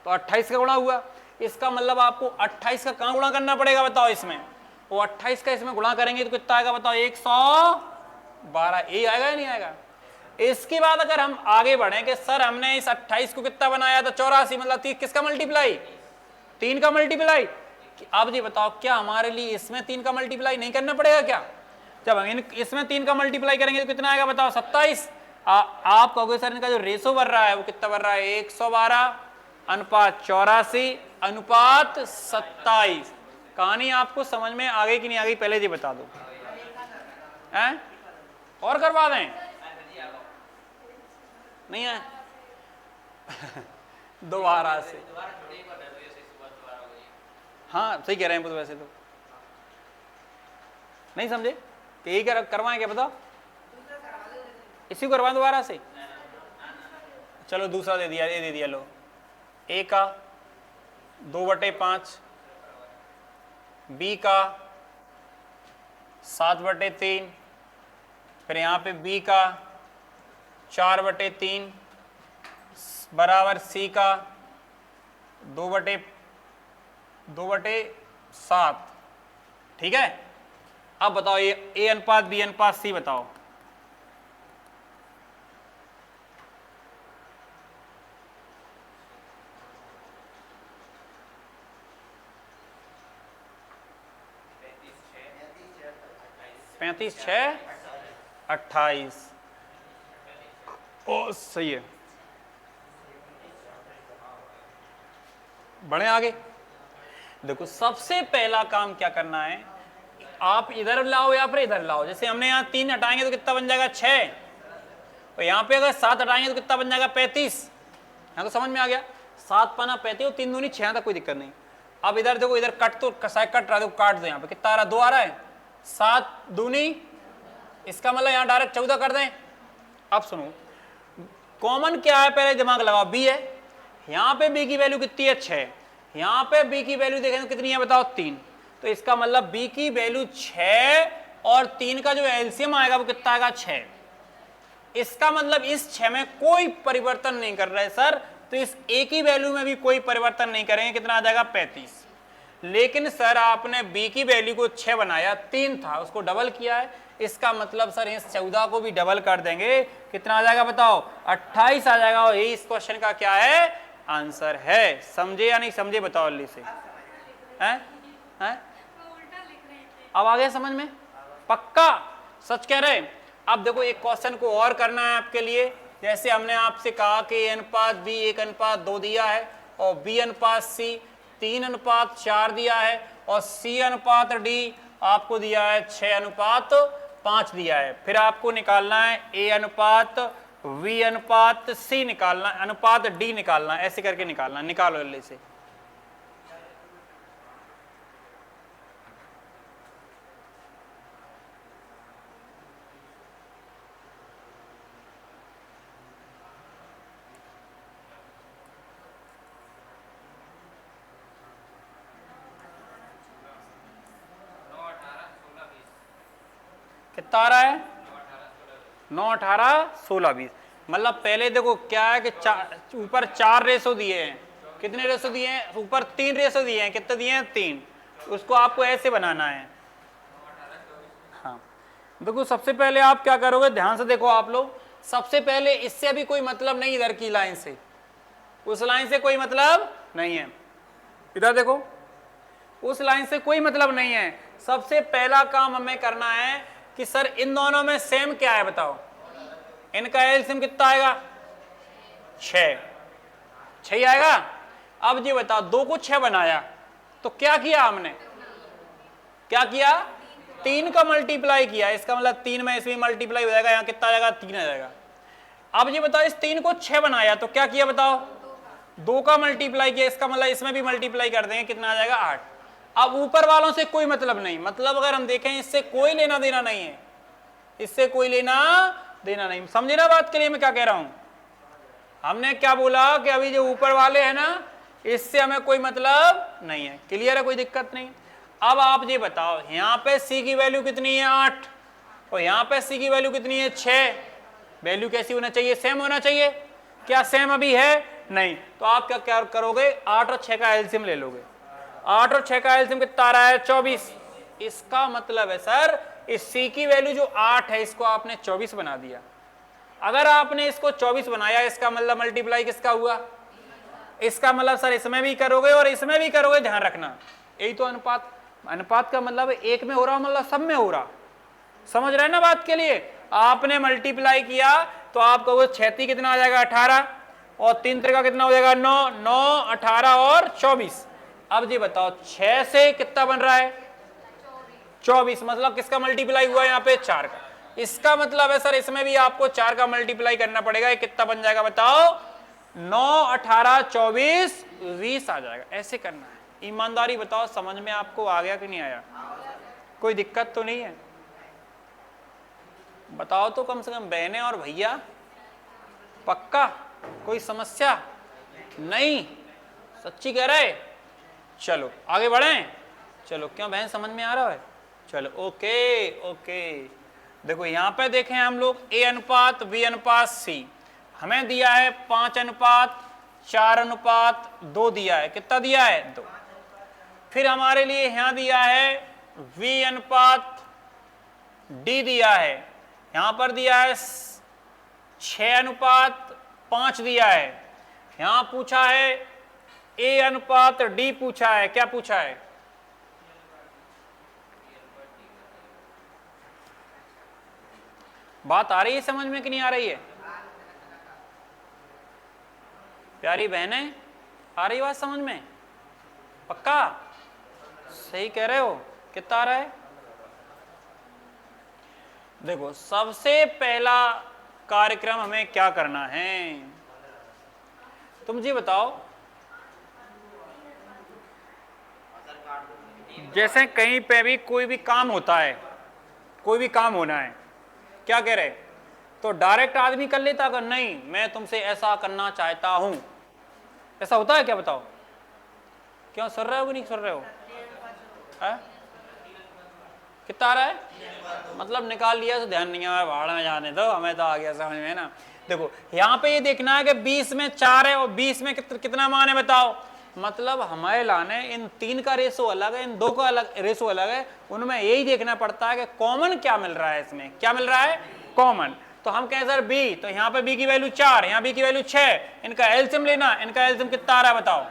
तो 28 का गुणा हुआ, इसका मतलब आपको 28 का कहाँ गुणा करना पड़ेगा बताओ, इसमें वो 28 का इसमें गुणा करेंगे तो कितना आएगा बताओ 112, यही आएगा या नहीं आएगा। इसके बाद अगर हम आगे बढ़े कि सर हमने इस 28 को कितना बनाया था 84, मतलब 30 किसका मल्टीप्लाई, 3 का मल्टीप्लाई। अब जी बताओ क्या हमारे लिए इसमें 3 का मल्टीप्लाई नहीं करना पड़ेगा क्या, जब हम इसमें 3 का मल्टीप्लाई करेंगे तो कितना आएगा बताओ 27। आप कहोगे सर इनका जो रेशो बढ़ रहा है वो कितना बढ़ रहा है 112 अनुपात 84 अनुपात 27। कहानी आपको समझ में आ गई कि नहीं आ गई पहले जी बता दो, हैं और करवा दें, नहीं है दोबारा से, हाँ सही कह रहे हैं, तो वैसे तो नहीं समझे कि यही करवाएं क्या बताओ, इसी को करवाएं दोबारा से, चलो दूसरा दे दिया, ये दे दिया, लो ए का 2/5, बी का 7/3, फिर यहाँ पे बी का 4/3 बराबर सी का 2/7। ठीक है, अब बताओ ये ए अनुपात बी अनुपात सी बताओ, पैंतीस 6 28, ओ सही है, बढ़े आगे। देखो सबसे पहला काम क्या करना है, आप इधर लाओ या फिर इधर लाओ। जैसे हमने यहाँ 3 हटाएंगे तो कितना बन जाएगा 6, और यहाँ पे अगर 7 हटाएंगे तो कितना बन जाएगा 35। यहाँ तो समझ में आ गया, 7 पाना 35 और 3 दूनी 6, यहाँ तक कोई दिक्कत नहीं। अब इधर देखो, इधर कट तो कसाई कट रहा है, देखो काट दो, यहाँ पे कितना आ रहा है 2 आ रहा है, 7 दूनी, इसका मतलब यहाँ डायरेक्ट 14 कर दें। अब सुनो कॉमन क्या है, पहले दिमाग लगाओ, बी है, यहाँ पे बी की वैल्यू कितनी है 6, यहाँ पे बी की वैल्यू देखें तो कितनी है बताओ 3, तो इसका मतलब बी की वैल्यू 6 और 3 का जो एलसीएम आएगा वो कितना आएगा 6। इसका मतलब इस 6 में कोई परिवर्तन नहीं कर रहा है सर, तो इस ए की वैल्यू में भी कोई परिवर्तन नहीं करेंगे, कितना आ जाएगा 35। लेकिन सर आपने बी की वैल्यू को 6 बनाया, 3 था उसको डबल किया है, इसका मतलब सर इस 14 को भी डबल कर देंगे, कितना आ जाएगा बताओ 28 आ जाएगा। और यही इस क्वेश्चन का क्या है आंसर है। समझे या नहीं समझे बताओ जल्दी से, हैं हैं अब आ गया समझ में, पक्का सच कह रहे। अब देखो एक क्वेश्चन को और करना है आपके लिए, जैसे हमने आपसे कहा कि ए अनुपात बी 1:2 दिया है, और बी अनुपात सी 3:4 दिया है, और सी अनुपात डी आपको दिया है 6:5 दिया है। फिर आपको निकालना है ए अनुपात वी अनुपात सी निकालना, अनुपात डी निकालना, ऐसे करके निकालना। निकालो जल्दी से। कितना आ रहा है 9, 18, 16, 20। मतलब पहले देखो क्या है कि ऊपर 4 रेशो दिए हैं, कितने रेशो दिए हैं ऊपर 3 रेशो दिए हैं, कितने दिए हैं 3, उसको आपको ऐसे बनाना है। हाँ देखो सबसे पहले आप क्या करोगे, ध्यान से देखो आप लोग, सबसे पहले इससे भी कोई मतलब नहीं, इधर की लाइन से उस लाइन से कोई मतलब नहीं है, इधर देखो उस लाइन से कोई मतलब नहीं है। सबसे पहला काम हमें करना है कि सर इन दोनों में सेम क्या है बताओ, इनका एलसीएम कितना आएगा 6 आएगा। अब जी बताओ 2 को 6 बनाया तो क्या किया हमने, क्या किया 3 का मल्टीप्लाई किया, इसका मतलब 3 में इसमें मल्टीप्लाई हो जाएगा, यहाँ कितना आ जाएगा 3 आ जाएगा। अब जी बताओ इस 3 को 6 बनाया तो क्या किया बताओ 2 का मल्टीप्लाई किया, इसका मतलब इसमें भी मल्टीप्लाई कर देंगे, कितना आ जाएगा 8। अब ऊपर वालों से कोई मतलब नहीं, मतलब अगर हम देखें इससे कोई लेना देना नहीं है, इससे कोई लेना देना नहीं। समझे ना बात के लिए मैं क्या कह रहा हूं, हमने क्या बोला कि अभी जो ऊपर वाले हैं ना इससे हमें कोई मतलब नहीं है। क्लियर है, कोई दिक्कत नहीं। अब आप ये बताओ यहां पे सी की वैल्यू कितनी है 8 और यहां पे सी की वैल्यू कितनी है 6, वैल्यू कैसी होना चाहिए, सेम होना चाहिए। क्या सेम अभी है नहीं, तो आप क्या करोगे 8 और 6 का एलसीएम ले लोगे। 8 और 6 का एलसीएम कितना आ रहा है 24। इसका मतलब है सर इस सी की वैल्यू जो 8 है इसको आपने 24 बना दिया। अगर आपने इसको 24 बनाया इसका मतलब मल्टीप्लाई किसका हुआ, इसका मतलब सर इसमें भी करोगे और इसमें भी करोगे, ध्यान रखना। यही तो अनुपात, अनुपात का मतलब एक में हो रहा मतलब सब में हो रहा। समझ रहे हैं ना बात के लिए, आपने मल्टीप्लाई किया तो आपको 6 कितना आ जाएगा 18 और 3 का कितना हो जाएगा 9, 9, 18 और 24। अब जी बताओ 6 से कितना बन रहा है 24, मतलब किसका मल्टीप्लाई हुआ यहाँ पे 4 का। इसका मतलब है सर इसमें भी आपको 4 का मल्टीप्लाई करना पड़ेगा, ये कितना बन जाएगा बताओ 9, 18, 24, 20 आ जाएगा। ऐसे करना है। ईमानदारी बताओ समझ में आपको आ गया कि नहीं आया, कोई दिक्कत तो नहीं है, बताओ तो कम से कम बहनें और भैया, पक्का कोई समस्या नहीं, सच्ची कह रहे। चलो आगे बढ़ें, चलो क्यों बहन समझ में आ रहा है, चलो ओके ओके। देखो यहां पे देखें हम लोग ए अनुपात बी अनुपात सी हमें दिया है 5:4:2 दिया है, कितना दिया है 2। फिर हमारे लिए यहां दिया है वी अनुपात डी दिया है, यहां पर दिया है 6:5 दिया है, यहां पूछा है ए अनुपात डी पूछा है, क्या पूछा है बात आ रही है समझ में कि नहीं आ रही है, प्यारी बहनें आ रही बात समझ में। पक्का सही कह रहे हो? कितना आ रहा है? देखो सबसे पहला कार्यक्रम हमें क्या करना है, तुम जी बताओ। जैसे कहीं पे भी कोई भी काम होता है, कोई भी काम होना है, क्या कह रहे, तो डायरेक्ट आदमी कर लेता, अगर नहीं मैं तुमसे ऐसा करना चाहता हूं, ऐसा होता है क्या? बताओ। क्यों सुन रहे हो कि नहीं सुन रहे हो? कितना आ रहा है? मतलब निकाल लिया तो ध्यान नहीं है, भाड़ में जाने दो, हमें तो आ गया समझ में ना। देखो यहाँ पे ये देखना है कि 20 में 4 है और 20 में कितना मान है बताओ। मतलब हमारे लाने इन 3 का रेशो अलग है, इन 2 का अलग रेशो अलग है, उनमें यही देखना पड़ता है कि कॉमन क्या मिल रहा है, इसमें क्या मिल रहा है कॉमन। तो हम कहें सर बी, तो यहाँ पे बी की वैल्यू 4, यहाँ बी की वैल्यू 6, इनका एलसीएम लेना, इनका एलसीएम कितना आ रहा है बताओ?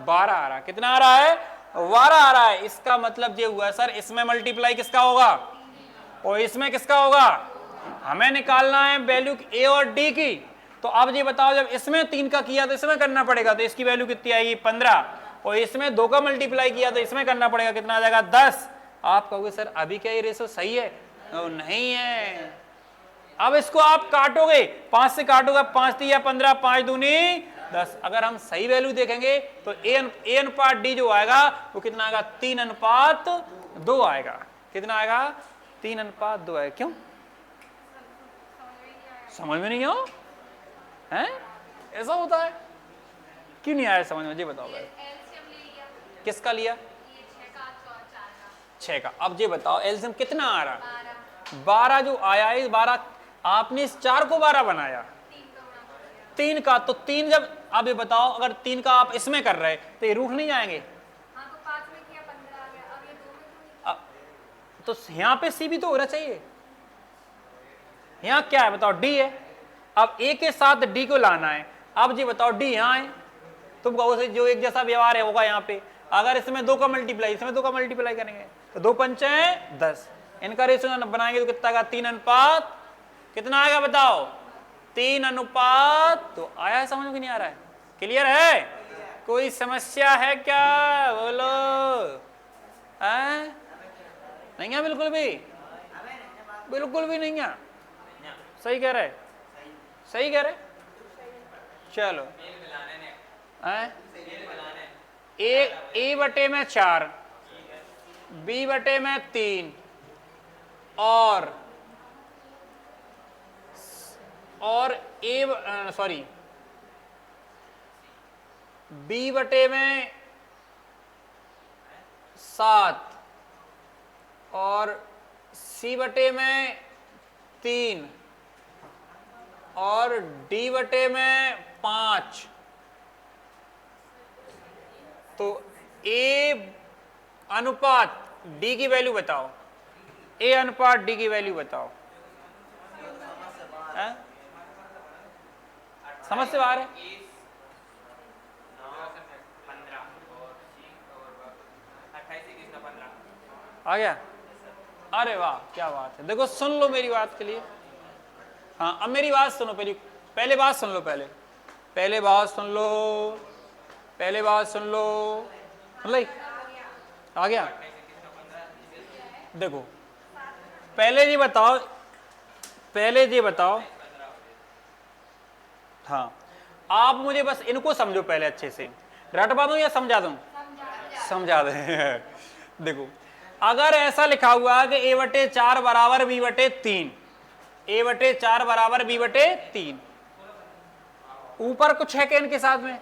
12 आ रहा है। कितना आ रहा है? 12 आ रहा है। इसका मतलब ये हुआ सर इसमें मल्टीप्लाई किसका होगा और इसमें किसका होगा? हमें निकालना है वैल्यू ए और डी की। तो अब ये बताओ जब इसमें 3 का किया तो इसमें करना पड़ेगा, तो इसकी वैल्यू कितनी आएगी? 15, और इसमें 2 का मल्टीप्लाई किया तो इसमें करना पड़ेगा, कितना आ जाएगा? 10। आप कहोगे सर अभी क्या ये रेशो सही है? नहीं है। अब इसको आप काटोगे, 5 से काटोगे, 5 3 15, 5 दूनी 10। अगर हम सही वैल्यू देखेंगे तो ए अनुपात डी जो आएगा वो कितना आएगा? 3:2 आएगा। कितना आएगा? 3:2 आएगा। क्यों समझ में नहीं आओ हैं? ऐसा होता है? क्यों नहीं आया समझ में? जी बताओ भाई। किसका लिया? 6 का। अब ये बताओ एलसीएम कितना आ रहा? 12 जो आया है, 12 आपने इस 4 को 12 बनाया, 3 का, तो 3 जब, अब ये बताओ अगर 3 का आप इसमें कर रहे तो ये रूठ नहीं जाएंगे? हाँ, तो 5 में किया 15 आ गया, अब ये 2 में क्यों नहीं? तो यहाँ पे सी भी तो होना चाहिए। यहाँ क्या है बताओ? डी है। अब ए के साथ डी को लाना है। अब जी बताओ डी यहाँ है, तुम कहो से जो एक जैसा व्यवहार है होगा यहाँ पे। अगर इसमें 2 का मल्टीप्लाई, इसमें 2 का मल्टीप्लाई करेंगे तो 2 पंचे 10, इनका रेशियो बनाएंगे तो कितना आएगा? 3 अनुपात कितना आएगा बताओ? 3:। तो आया है समझ में? नहीं आ रहा है? क्लियर है? कोई समस्या है क्या? बोलो। नहीं है? बिल्कुल भी, बिल्कुल भी नहीं है। सही कह रहे, सही कह रहे। चलो ए बटे में 4, बी बटे में 3 और बी बटे में 7 और सी बटे में 3 और डी बटे में 5। तो ए अनुपात डी की वैल्यू बताओ, ए अनुपात डी की वैल्यू बताओ। समझ से बाहर है? आ गया? अरे वाह क्या बात है। देखो सुन लो मेरी बात के लिए। हाँ अब मेरी बात सुनो, पहले बात सुन लो, पहले बात सुन लो, पहले बात सुन लो। मतलब आ गया? देखो पहले जी बताओ, पहले जी बताओ। हाँ आप मुझे बस इनको समझो पहले अच्छे से। रटवा दूं या समझा दूं? समझा दें। देखो अगर ऐसा लिखा हुआ है कि ए बटे 4 बराबर बी बटे 3, ए बटे 4 बराबर बी बटे 3, ऊपर कुछ है क्या इनके साथ में?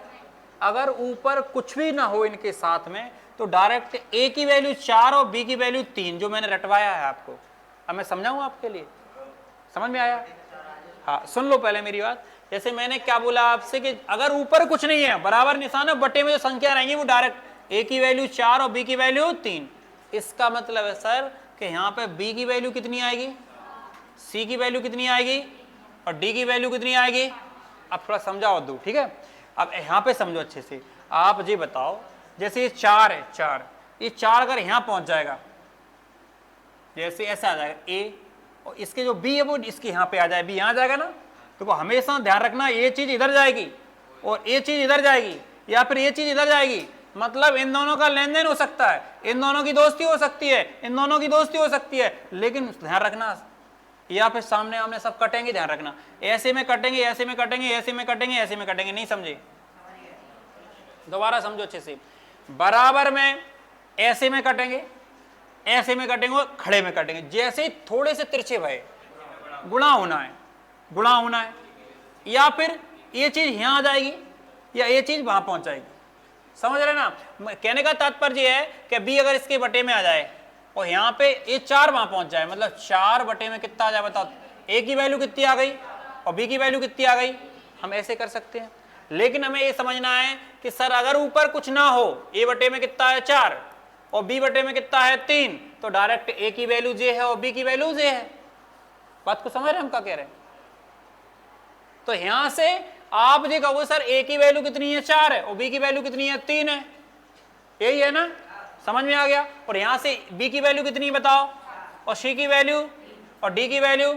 अगर ऊपर कुछ भी ना हो इनके साथ में तो डायरेक्ट ए की वैल्यू 4 और बी की वैल्यू 3 जो मैंने रटवाया है आपको, अब मैं समझाऊं आपके लिए? समझ में आया? हाँ सुन लो पहले मेरी बात। जैसे मैंने क्या बोला आपसे कि अगर ऊपर कुछ नहीं है, बराबर निशान है, बटे में जो संख्या रहेंगी वो डायरेक्ट ए की वैल्यू 4 और बी की वैल्यू 3। इसका मतलब है सर कि यहाँ पे बी की वैल्यू कितनी आएगी, सी की वैल्यू कितनी आएगी और डी की वैल्यू कितनी आएगी। अब थोड़ा समझाओ दो, ठीक है? अब यहाँ पे समझो अच्छे से। आप जी बताओ जैसे ये 4 है, 4, ये 4 अगर यहाँ पहुंच जाएगा, जैसे ऐसा आ जाएगा ए, और इसके जो बी है वो इसके यहाँ पे आ जाए, बी यहाँ जाएगा ना। तो हमेशा ध्यान रखना ये चीज इधर जाएगी और ये चीज इधर जाएगी, या फिर ये चीज इधर जाएगी मतलब इन दोनों का लेन देन हो सकता है, इन दोनों की दोस्ती हो सकती है, इन दोनों की दोस्ती हो सकती है, लेकिन ध्यान रखना या फिर सामने आमने सब कटेंगे, ध्यान रखना ऐसे में कटेंगे, ऐसे में कटेंगे, ऐसे में कटेंगे, ऐसे में कटेंगे, नहीं समझे? दोबारा समझो अच्छे से, बराबर में ऐसे में कटेंगे, ऐसे में कटेंगे और खड़े में कटेंगे, जैसे थोड़े से तिरछे भये गुणा होना है, गुणा होना है, या फिर ये चीज यहां आ जाएगी या ये चीज वहां पहुंच जाएगी। समझ रहे ना? कहने का तात्पर्य है कि बी अगर इसके बटे में आ जाए और यहाँ पे ये 4 वहां पहुंच जाए, मतलब 4 बटे में कितना आ जाए बताओ? ए की वैल्यू कितनी आ गई और बी की वैल्यू कितनी आ गई? हम ऐसे कर सकते हैं, लेकिन हमें ये समझना है कि सर अगर ऊपर कुछ ना हो, ए बटे में कितना है 4 और बी बटे में कितना है 3, तो डायरेक्ट ए की वैल्यू जे है और बी की वैल्यू जे है। बात को समझ रहे हैं हम क्या कह रहे हैं? तो यहां से आप ये कहो सर ए की वैल्यू कितनी है 4 है और बी की वैल्यू कितनी है 3 है, यही है ना? समझ में आ गया? और यहां से बी की वैल्यू कितनी बताओ और सी की वैल्यू और डी की वैल्यू,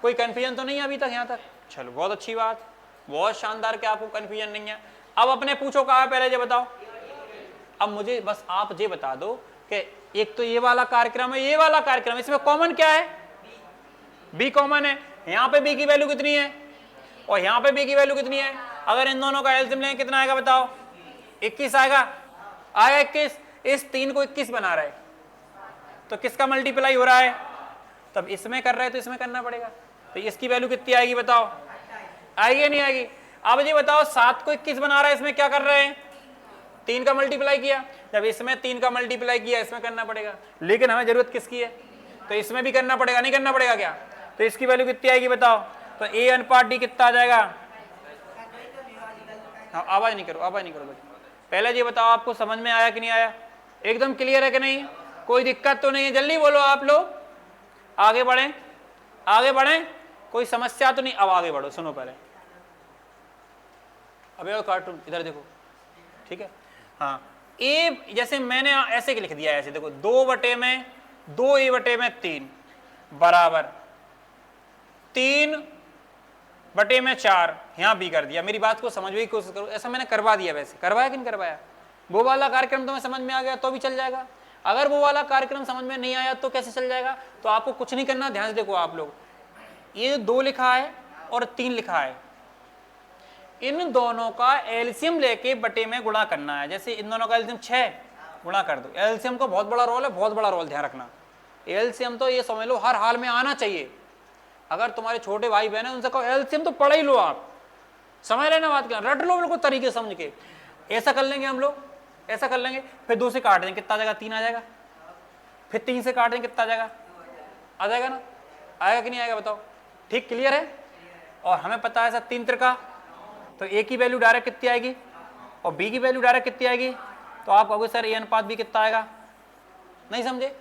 कोई कंफ्यूजन तो नहीं है अभी तक यहां तक? चलो बहुत अच्छी बात, बहुत शानदार कि आपको कंफ्यूजन नहीं है। अब अपने पूछो कहा है पहले ये बताओ। अब मुझे बस आप ये बता दो कि एक तो ये वाला कार्यक्रम है, ये वाला कार्यक्रम, इसमें कॉमन क्या है? बी कॉमन है। यहाँ पे बी की वैल्यू कितनी है और यहाँ पे बी की वैल्यू कितनी है? अगर इन दोनों का एलसीएम लें कितना आएगा बताओ? 21 आएगा। आएगा 21। इस 3 को 21 बना रहा है तो किसका मल्टीप्लाई हो रहा है? तब इसमें कर रहे हैं तो इसमें करना पड़ेगा, तो इसकी वैल्यू कितनी आएगी बताओ? आएगी या नहीं आएगी? अब ये बताओ 7 को 21 बना रहा है, इसमें क्या कर रहे हैं? 3 का मल्टीप्लाई किया। जब इसमें 3 का मल्टीप्लाई किया इसमें करना पड़ेगा, लेकिन हमें जरूरत किसकी है? तो इसमें भी करना पड़ेगा, नहीं करना पड़ेगा क्या? तो इसकी वैल्यू कितनी आएगी बताओ? तो ए अनुपात डी कितना आ जाएगा? हाँ, आवाज नहीं करो, आवाज नहीं करो बच्चे। पहले ये बताओ आपको समझ में आया कि नहीं आया? एकदम क्लियर है कि नहीं? कोई दिक्कत तो नहीं है? जल्दी बोलो आप लोग, आगे बढ़ें, आगे बढ़ें, कोई समस्या तो नहीं? अब आगे बढ़ो, सुनो पहले। अबे कार्टून इधर देखो, ठीक है? हाँ, ए जैसे मैंने ऐसे लिख दिया, ऐसे देखो 2 बटे में 2 ए बटे में 3 बराबर 3 बटे में 4, यहां बी कर दिया। मेरी बात को समझने की कोशिश करो, ऐसा मैंने करवा दिया। वैसे करवाया कि नहीं करवाया? वो वाला कार्यक्रम तुम्हें समझ में आ गया तो भी चल जाएगा, अगर वो वाला कार्यक्रम समझ में नहीं आया तो कैसे चल जाएगा? तो आपको कुछ नहीं करना, ध्यान से देखो आप लोग, ये 2 लिखा है और 3 लिखा है, इन दोनों का एलसीएम लेके बटे में गुणा करना है। जैसे इन दोनों का एलसीएम 6, गुणा कर दो। एलसीएम का बहुत बड़ा रोल है, बहुत बड़ा रोल, ध्यान रखना। एलसीएम तो ये समझ लो हर हाल में आना चाहिए। अगर तुम्हारे छोटे भाई बहन है उनसे कहो एलसीएम तो पढ़ ही लो, आप समझ रहे ना बात, क्या रट लो बिल्कुल तरीके समझ के। ऐसा कर लेंगे हम लोग, ऐसा कर लेंगे, फिर 2 से काट देंगे कितना आ जाएगा? 3 आ जाएगा। फिर 3 से काट देंगे कितना आ जाएगा? आ जाएगा ना? आएगा कि नहीं आएगा बताओ? ठीक क्लियर है? और हमें पता है सर 3 त्रिका, तो ए की वैल्यू डायरेक्ट कितनी आएगी और बी की वैल्यू डायरेक्ट कितनी आएगी? तो आप कहोगे सर ए अनुपात बी कितना आएगा? नहीं समझे?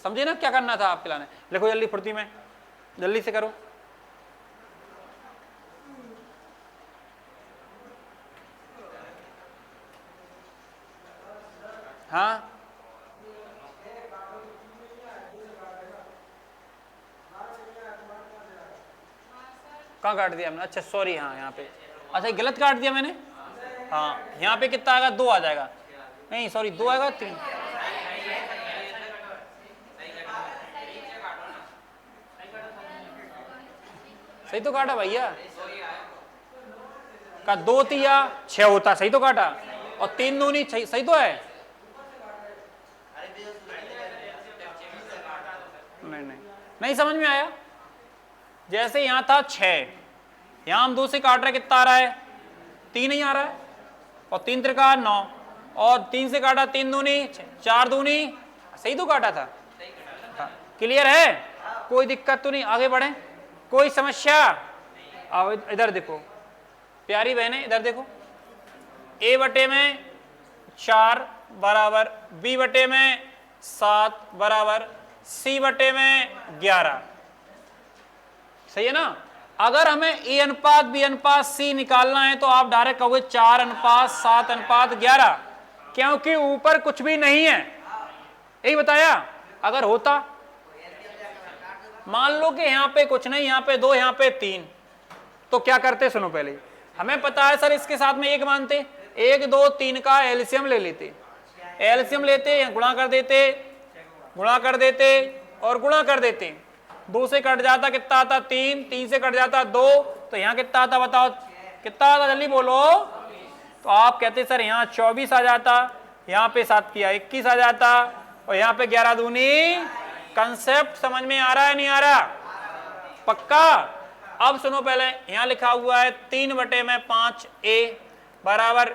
समझे ना क्या करना था आपके लाने? लिखो जल्दी फुर्ती में, जल्दी से करो। हाँ, कहाँ काट दिया हमने? अच्छा सॉरी, हाँ यहाँ पे, अच्छा गलत काट दिया मैंने। हाँ, यहाँ पे कितना आएगा? 2 आ जाएगा। नहीं सॉरी, 2 आएगा 3। सही तो काटा भैया, का 2 तिया 6 होता, सही तो काटा, और 3 दूनी सही तो है। नहीं नहीं समझ में आया? जैसे यहां था 6, यहां हम 2 से काट रहे, कितना आ रहा है? 3 ही आ रहा है, और 3 त्रिका 9, और 3 से काटा 3 दूनी 4 दूनी, सही तो काटा था। क्लियर है? कोई दिक्कत तो नहीं? आगे बढ़े, कोई समस्या? आओ इधर देखो प्यारी बहने, इधर देखो, ए बटे में 4 बराबर बी बटे में 7 बराबर सी बटे में 11, सही है ना? अगर हमें ए अनुपात बी अनुपात सी निकालना है तो आप डायरेक्ट कहोगे 4 अनुपात 7 अनुपात 11, क्योंकि ऊपर कुछ भी नहीं है, यही बताया। अगर होता, मान लो कि यहां पे कुछ नहीं, यहां पे 2, यहां पे 3, तो क्या करते? सुनो पहले, हमें पता है सर इसके साथ में 1 मानते, 1 2 3 का एलसीएम ले लेते, एलसीएम लेते, गुणा कर देते, गुणा कर देते और गुणा कर देते। 2 से कट जाता कितना आता 3, 3 से कट जाता 2, तो यहाँ कितना आता बताओ, कितना आता जल्दी बोलो। तो आप कहते सर यहाँ 24 आ जाता, यहाँ पे 7 किया 21 आ जाता, और यहाँ पे 11 दूनी। कंसेप्ट समझ में आ रहा है नहीं आ रहा? पक्का? अब सुनो, पहले यहाँ लिखा हुआ है 3/5 ए बराबर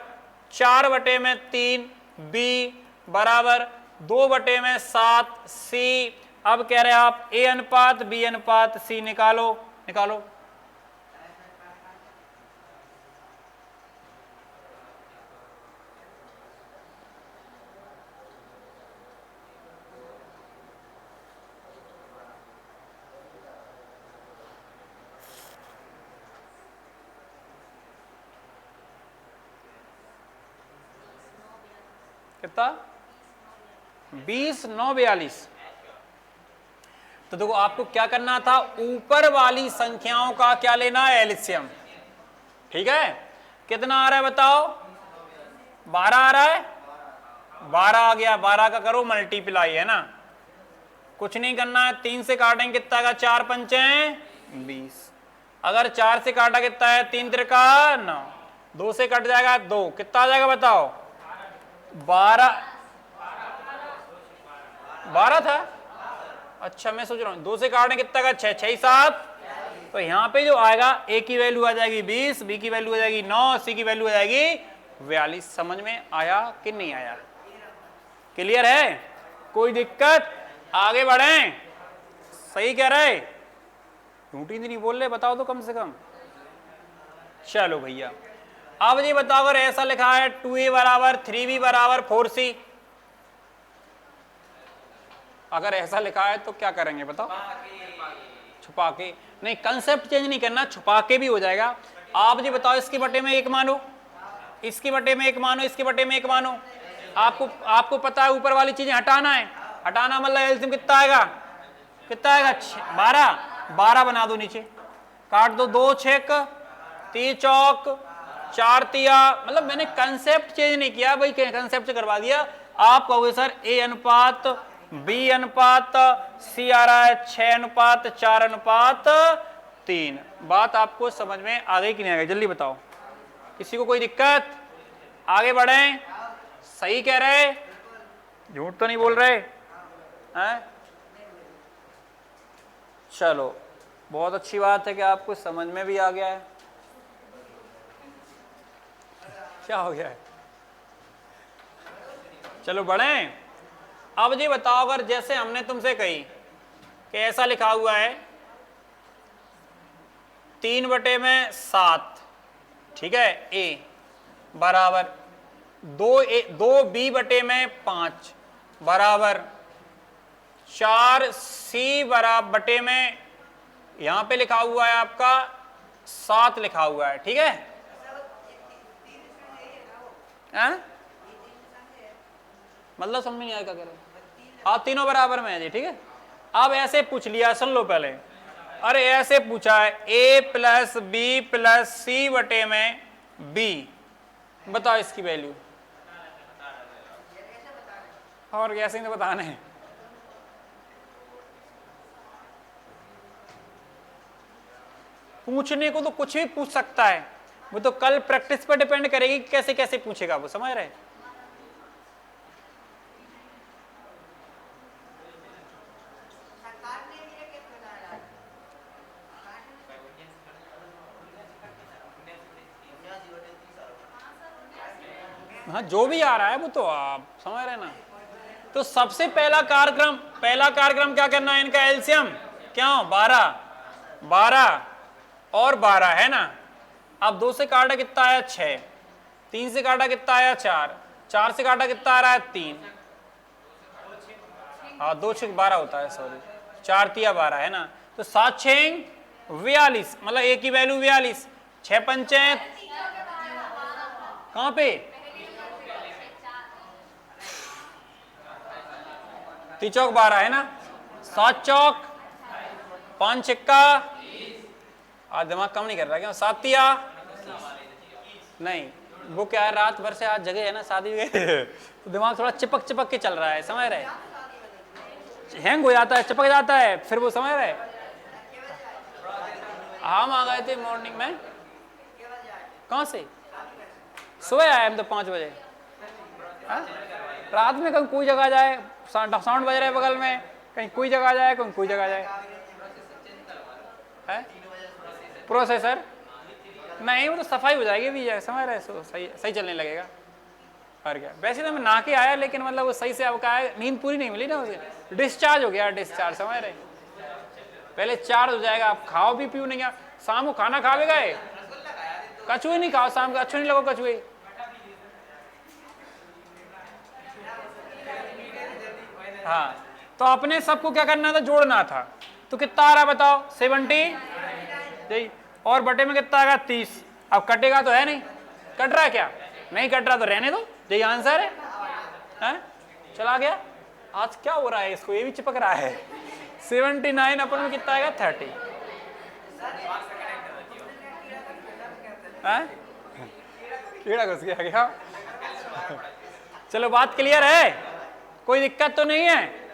4/3 बी बराबर 2/7 सी। अब कह रहे हैं आप ए अनुपात बी अनुपात सी निकालो, निकालो। कितना? 20 9 42। तो देखो आपको क्या करना था, ऊपर वाली संख्याओं का क्या लेना है, एलसीएम। ठीक है, कितना आ रहा है बताओ? 12 आ रहा है, 12 आ गया, 12 का करो मल्टीप्लाई, है ना, कुछ नहीं करना है। 3 से काटेंगे कितना का, 4 पंचे 20। अगर 4 से काटा कितना है, 3 त्रिका 9, 2 से कट जाएगा 2, कितना आ जाएगा बताओ? 12 था। अच्छा मैं सोच रहा हूं 2 से काटने कितना का, 6 6 7। तो यहां पे जो आएगा ए की वैल्यू आ जाएगी 20, बी की वैल्यू आ जाएगी 9, सी की वैल्यू आ जाएगी 42। समझ में आया कि नहीं आया? क्लियर है? कोई दिक्कत? आगे बढ़े? सही कह रहे? झूठी नहीं बोल रहे, बताओ तो कम से कम। चलो भैया, अब ये बताओ अगर ऐसा लिखा है 2a बराबर 3b बराबर 4c, अगर ऐसा लिखा है तो क्या करेंगे बताओ? छुपा के नहीं, कंसेप्ट चेंज नहीं करना, छुपा के भी हो जाएगा। आप जी बताओ, इसके बटे में 1 मानो, इसके बटे में 1 मानो, इसके बटे में 1 मानो। आपको पता है ऊपर वाली चीजें हटाना है, हटाना मतलब एलसीएम कितना आएगा, कितना आएगा? 12 बना दो नीचे, काट दो, 2 6 3 चौक 4 तिया, मतलब मैंने कंसेप्ट चेंज नहीं किया भाई, कंसेप्ट करवा दिया। आप कहोगे सर ए अनुपात बी अनुपात सी आ रहा है 6:4:3। बात आपको समझ में आ गई कि नहीं आ गई, जल्दी बताओ। किसी को कोई दिक्कत? आगे बढ़ें। सही कह रहे, झूठ तो नहीं बोल रहे हैं? चलो बहुत अच्छी बात है कि आपको समझ में भी आ गया है। क्या हो गया है? चलो बढ़ें। अब जी बताओ, अगर जैसे हमने तुमसे कही कि ऐसा लिखा हुआ है 3/7, ठीक है, ए बराबर 2b/5 बराबर 4c बराबर बटे में, यहां पे लिखा हुआ है आपका 7 लिखा हुआ है, ठीक है? मतलब समझ में नहीं आया क्या कह रहे? हाँ, तीनों बराबर में है जी, ठीक है। अब ऐसे पूछ लिया, सुन लो पहले। अरे ऐसे पूछा है a + b + c बटे में b, बताओ इसकी वैल्यू। और कैसे नहीं बताना है? पूछने को तो कुछ भी पूछ सकता है, वो तो कल प्रैक्टिस पर डिपेंड करेगी कैसे कैसे पूछेगा वो, समझ रहे? हाँ, जो भी आ रहा है वो तो आप समझ रहे ना। तो सबसे पहला कार्यक्रम क्या करना है, इनका एलसीएम। क्यों? 12 और 12 है ना। अब 2 से काटा कितना आया 6, 3 से काटा कितना आया 4, 4 से काटा कितना आ रहा है 3, हाँ 2 6 12 होता है, सॉरी 4 तिया 12 है ना। तो 7 6 42, मतलब ए की वैल्यू 42, 6 पंचे कहाँ पे, 3 चौक 12 है ना, 7 चौक 5 6 आज दिमाग कम नहीं कर रहा क्या, 7 तिया नहीं वो क्या है, रात भर से आज जगह है ना, शादी में तो दिमाग थोड़ा चिपक चिपक के चल रहा है, समझ रहे, हैंग हो जाता है, चिपक जाता है, फिर वो समझ रहे। हम आ गए थे मॉर्निंग में, कहाँ से सुबह आए हम तो 5 बजे। हाँ? रात में कहीं कोई जगह जाए, साउंड बज रहा है बगल में, कहीं कोई जगह जाए, कहीं कोई जगह जाए है। प्रोसेसर नहीं, वो तो सफाई हो जाएगी भी, समझ रहे, सही सही चलने लगेगा। और क्या, वैसे तो मैं नहा के आया, लेकिन मतलब वो सही से अब क्या है, नींद पूरी नहीं मिली ना, उसे डिस्चार्ज हो गया, डिस्चार्ज, समझ रहे। पहले चार्ज हो जाएगा, आप खाओ भी पियो नहीं, शाम को खाना खा भी गए, कछुए नहीं खाओ शाम का, अच्छे नहीं लगो कछुए। हाँ, तो अपने सबको क्या करना था, जोड़ना था। तो कितना आ रहा बताओ, 70 जी, और बटे में कितना आएगा 30। अब कटेगा तो है नहीं, कट रहा है क्या, नहीं कट रहा तो रहने दो, यही आंसर है? चला गया। आज क्या हो रहा है इसको, ये भी चिपक रहा है। 79 अपन में कितना आएगा 30। कीड़ा घुस गया क्या? चलो बात क्लियर है, कोई दिक्कत तो नहीं है।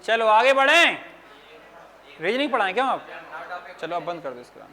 चलो आगे बढ़ें, रीजनिंग पढ़ाएं क्या आप? चलो अब बंद कर दो इसको।